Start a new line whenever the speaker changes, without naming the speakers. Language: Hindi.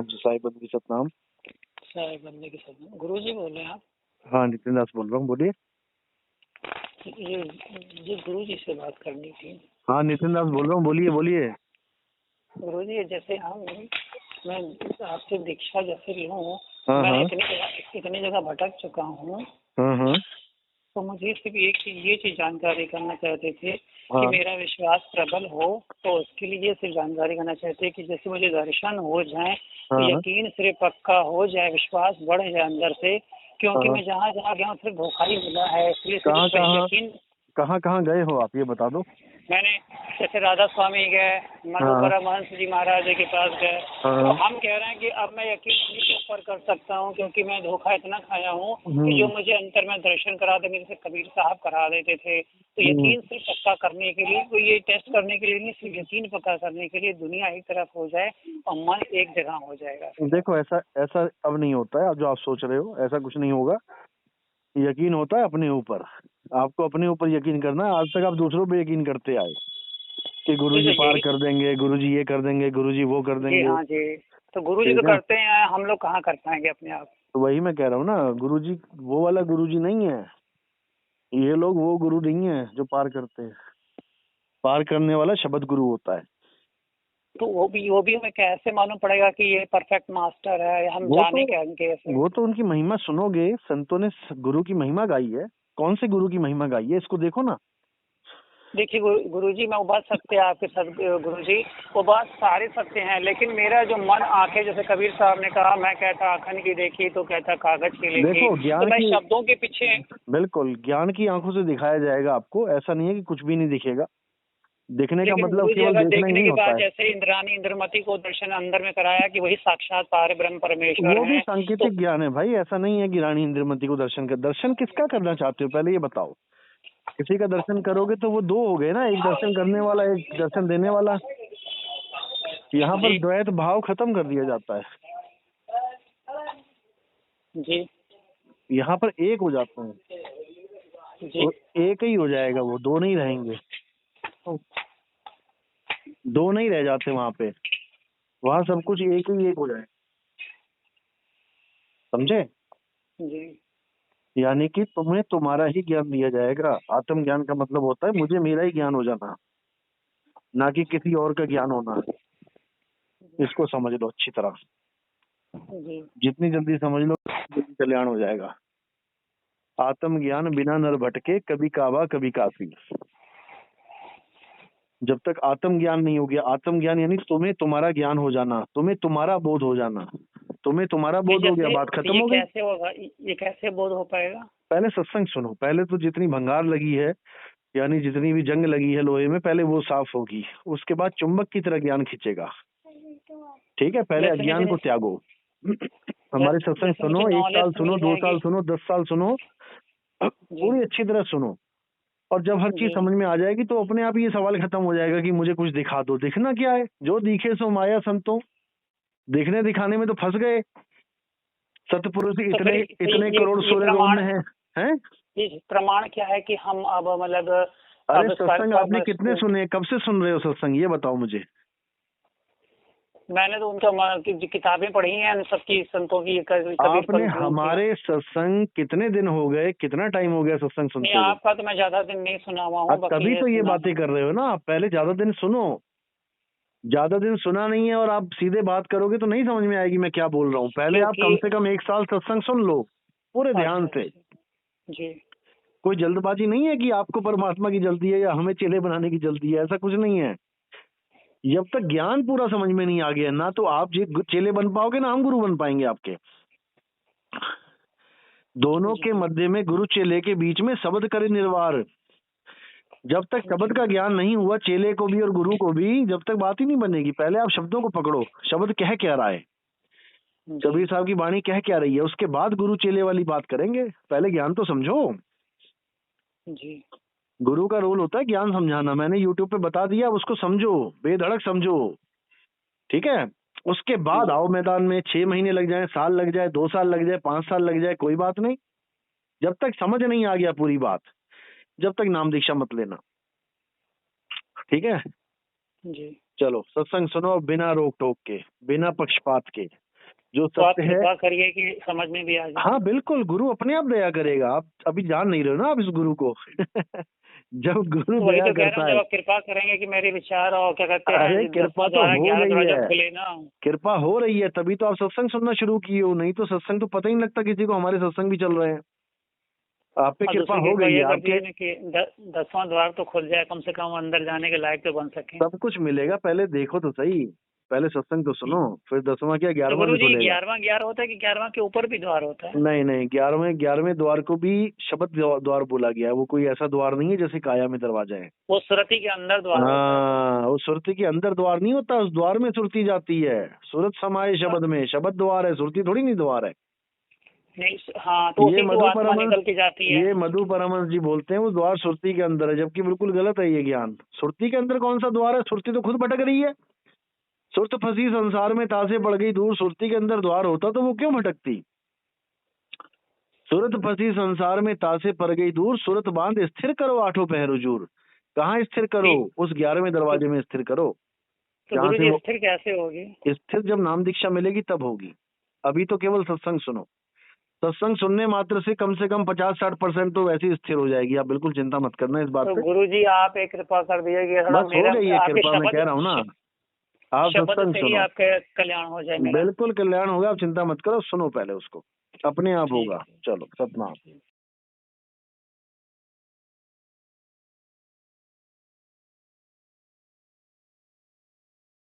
हाँ जी, साहिब बंदगी सतनाम।
साहिब बंदगी के सतनाम। गुरु जी बोल रहे हैं आप?
हाँ, नितिन दास बोल रहा हूँ, बोलिए।
ये गुरु जी से बात करनी थी।
हाँ, नितिन दास बोल रहा हूँ, बोलिए बोलिए।
गुरु जी जैसे मैं आपसे दीक्षा जैसे लूँ,
हाँ
मैं
हाँ
इतनी जगह भटक चुका हूँ,
हाँ हाँ
तो मुझे सिर्फ एक चीज ये चीज जानकारी करना चाहते थे कि
हाँ
मेरा विश्वास प्रबल हो, तो उसके लिए सिर्फ जानकारी करना चाहते हैं कि जैसे मुझे दर्शन हो जाए तो
हाँ
यकीन सिर्फ पक्का हो जाए, विश्वास बढ़ जाए अंदर से, क्योंकि
हाँ।
मैं जहाँ जहाँ गया हूँ सिर्फ धोखा ही मिला है, इसलिए
कहाँ
सिर्फ
कहाँ
यकीन।
कहाँ कहाँ गए हो आप, ये बता दो।
मैंने जैसे राधा स्वामी गए,
हाँ
मनोपरा महंत जी महाराज जी के पास गए, तो
हाँ।
हम कह रहे हैं कि अब मैं यकीन इन्हीं के ऊपर कर सकता हूँ, क्योंकि मैं धोखा इतना खाया हूँ कि जो मुझे अंतर में दर्शन कराते मेरे से कबीर साहब करा देते थे, तो यकीन सिर्फ पक्का करने के लिए, कोई ये टेस्ट करने के लिए नहीं, सिर्फ यकीन पक्का करने के लिए दुनिया एक तरफ हो जाए और मन एक जगह हो जाएगा।
देखो, ऐसा ऐसा अब नहीं होता है, जो आप सोच रहे हो ऐसा कुछ नहीं होगा। यकीन होता है अपने ऊपर। आपको अपने ऊपर यकीन करना है। आज तक आप दूसरों पे यकीन करते आए कि गुरुजी पार कर देंगे, गुरुजी ये कर देंगे, गुरुजी वो कर
जी
देंगे।
हाँ जी, तो गुरु जी तो
ठीक है,
करते हैं, हम लोग कहाँ कर पाएंगे अपने आप।
तो वही मैं कह रहा हूँ ना, गुरुजी वो वाला गुरुजी नहीं है। ये लोग वो गुरु नहीं है जो पार करते हैं। पार करने वाला शब्द गुरु होता है।
तो वो भी हमें कैसे मालूम पड़ेगा कि ये परफेक्ट मास्टर है, हम
वो
जाने
तो
कैसे?
वो तो उनकी महिमा सुनोगे। संतों ने गुरु की महिमा गाई है। कौन से गुरु की महिमा गाई है, इसको देखो ना।
देखिए गुरुजी, मैं वो बात सत्य है आपके साथ गुरुजी, वो बात सारे सत्य हैं, लेकिन मेरा जो मन आंखें, जैसे कबीर साहब ने कहा, मैं कहता आखन की देखी तो कहता कागज की लिखी,
देखो,
तो मैं शब्दों के पीछे।
बिल्कुल ज्ञान की आंखों से दिखाया जाएगा आपको। ऐसा नहीं है कि कुछ भी नहीं दिखेगा। दिखने का
लेकिन
मतलब
गुरुजी
केवल
अगर
देखना ही
देखने
नहीं
के
होता
बाद
है।
जैसे इंद्रानी इंद्रमती को दर्शन अंदर में कराया कि वही साक्षात पार ब्रह्म परमेश्वर
वो भी
है,
सांकेतिक ज्ञान है भाई। ऐसा नहीं है कि रानी इंद्रमती को दर्शन किसका करना चाहते हो, पहले ये बताओ। किसी का दर्शन करोगे तो वो दो हो गए ना, एक दर्शन करने वाला, एक दर्शन देने वाला। यहाँ पर
जी
द्वैत भाव खत्म कर दिया जाता है।
जी
यहाँ पर एक हो जाते हैं,
जी
तो एक ही हो जाएगा, वो दो नहीं रहेंगे। दो नहीं रह जाते वहां पे। वहां सब कुछ एक ही एक हो जाए। समझे?
जी
यानी कि तुम्हें तुम्हारा ही ज्ञान दिया जाएगा। आत्म ज्ञान का मतलब होता है मुझे मेरा ही ज्ञान हो जाना, ना कि किसी और का ज्ञान होना। इसको समझ लो अच्छी तरह।
जी
जितनी जल्दी समझ लो, जल्दी कल्याण हो जाएगा। आत्म ज्ञान बिना नर भटके, कभी काबा कभी काफी। जब तक आत्म ज्ञान नहीं हो गया, आत्म ज्ञान यानी तुम्हें तुम्हारा ज्ञान हो जाना, तुम्हें तुम्हारा बोध हो जाना। तुम्हें तुम्हारा बोध हो गया, बात खत्म हो गई।
कैसे होगा, ये कैसे बोध हो पाएगा?
पहले सत्संग सुनो। पहले तो जितनी भंगार लगी है, यानी जितनी भी जंग लगी है लोहे में, पहले वो साफ होगी। उसके बाद चुंबक की तरह ज्ञान खींचेगा। ठीक है, पहले अज्ञान को त्यागो। हमारे सत्संग
जैसे मुझे
सुनो, 1 साल
नॉलेज
सुनो,
मिल
2
जाएगी।
साल सुनो, 10 साल सुनो,
जी
पूरी अच्छी तरह सुनो। और जब हर चीज
जी
समझ में आ जाएगी तो अपने आप ये सवाल खत्म हो जाएगा कि मुझे कुछ दिखा दो। दिखना क्या है? जो दिखे सो माया संतों। दिखने दिखाने में तो फंस गए। सतपुरुष
तो
इतने
फिर
इतने करोड़
ये
सूर्य रोम
प्रमाण,
में हैं।
ये प्रमाण क्या है कि हम अब मतलब
अरे
अब
सत्संग आपने कितने सुने? कब से सुन रहे हो सत्संग, ये बताओ मुझे।
मैंने तो उनका किताबें पढ़ी हैं उन सबकी, संतों की, कबीर
आपने
पंथ की।
हमारे सत्संग कितने दिन हो गए, कितना टाइम हो गया सत्संग
नहीं,
सुनते हुए?
आपका तो मैं ज्यादा दिन नहीं सुना हुआ हूँ, बाकी
तभी तो ये
सुना
बातें
था।
कर रहे हो ना आप। पहले ज्यादा दिन सुनो। ज्यादा दिन सुना नहीं है और आप सीधे बात करोगे तो नहीं समझ में आएगी मैं क्या बोल रहा हूँ। पहले आप
क्योंकि
कम से कम 1 साल सत्संग सुन लो पूरे ध्यान
अच्छा
से।
जी
कोई जल्दबाजी नहीं है कि आपको परमात्मा की जल्दी है या हमें चेले बनाने की जल्दी है, ऐसा कुछ नहीं है। जब तक ज्ञान पूरा समझ में नहीं आ गया ना, तो आप चेले बन पाओगे ना हम गुरु बन पाएंगे आपके। दोनों के मध्य में, गुरु चेले के बीच में शब्द करे निर्वार। जब तक शब्द का ज्ञान नहीं हुआ चेले को भी और गुरु को भी, जब तक बात ही नहीं बनेगी। पहले आप शब्दों को पकड़ो, शब्द कह क्या रहा है, कबीर साहब की वाणी कह क्या रही है, उसके बाद गुरु चेले वाली बात करेंगे। पहले ज्ञान तो समझो।
जी
गुरु का रोल होता है ज्ञान समझाना। मैंने यूट्यूब पे बता दिया, उसको समझो, बेधड़क समझो। ठीक है, उसके बाद आओ मैदान में। 6 महीने लग जाए, साल लग जाए, 2 साल लग जाए, 5 साल लग जाए, कोई बात नहीं। जब तक समझ नहीं आ गया पूरी बात, जब तक नाम दीक्षा मत लेना। ठीक है,
जी
चलो सत्संग सुनो बिना रोक टोक के, बिना पक्षपात के। जो
तो आप
सत्य है।
कृपा करिए कि समझ में भी आ जाए।
हाँ बिल्कुल, गुरु अपने आप दया करेगा। आप अभी जान नहीं रहे हो ना आप इस गुरु को। जब गुरु
तो वही
दया
तो कह रहा
करता
हूँ,
है,
जब आप कृपा करेंगे कि मेरे विचार और क्या कहते
अरे
हैं
कृपा
10वां
तो
द्वारा
हो
11
रही
दरवाजा
है,
खुले ना।
कृपा हो रही है, तभी तो आप सत्संग सुनना शुरू किए हो। नहीं तो सत्संग तो पता ही नहीं लगता किसी को, हमारे सत्संग भी चल रहे हैं। आप पे
और
कृपा
दूसरी
हो
कृपा
गई है
यह कर
आपके।
दीजिए ना कि 10वां द्वार तो खुल जाए, कम से कम अंदर जाने के लायक तो बन सके।
सब कुछ मिलेगा, पहले देखो तो सही, पहले सत्संग तो सुनो, फिर 10वां क्या
तो
11वां
गुरु
भी
जी
खुलेगा।
11वां द्वार होता है कि 11वां के ऊपर भी द्वार होता है?
नहीं नहीं, 11वें द्वार को भी शब्द द्वार बोला गया है। वो कोई ऐसा द्वार नहीं है जैसे काया में दरवाजा है।
वो सुरति के अंदर द्वार होता है?
हाँ, वो सुरती के अंदर द्वार नहीं होता, उस द्वार में सुरती जाती है। सूरत समाये शब्द में, शब्द द्वार है, सुरती थोड़ी नहीं द्वार है।
नहीं, हाँ, तो
ये
उसी
मधु
को आत्मा
परमहंस,
निकल के जाती है।
ये मधु परमहंस जी बोलते हैं वो द्वार सुरती के अंदर है, जबकि बिल्कुल गलत है ये ज्ञान। सुरती के अंदर कौन सा द्वार है? सुरती तो खुद भटक रही है। सुरत फंसी संसार में, तासे पड़ गई दूर। सुरती के अंदर द्वार होता तो वो क्यों भटकती? सुरत फंसी संसार में, तासे पड़ गई दूर। सुरत बांध स्थिर करो, आठों पहर हुजूर। कहाँ स्थिर करो?
ठीक।
उस 11वें दरवाजे में स्थिर करो,
तो
जहाँ
गुरु
से
जी
वो
स्थिर कैसे होगी?
स्थिर जब नाम दीक्षा मिलेगी तब होगी। अभी तो केवल सत्संग सुनो। सत्संग सुनने मात्र से कम 50-60% तो वैसे ही स्थिर हो जाएगी। आप बिल्कुल चिंता मत करना इस बात
तो
पे।
गुरु जी आप एक कृपा कर दीजिए कि
बस हो
मेरा
गई है
आपके
कृपा, मैं कह रहा हूँ ना। आप
शब्द
सत्संग
से ही
सुनो,
आपका कल्याण हो जाए मेरा।
बिल्कुल कल्याण होगा। आप चिंता मत करो, सुनो पहले उसको, अपने आप होगा।
ठीक है।
चलो, सतनाम।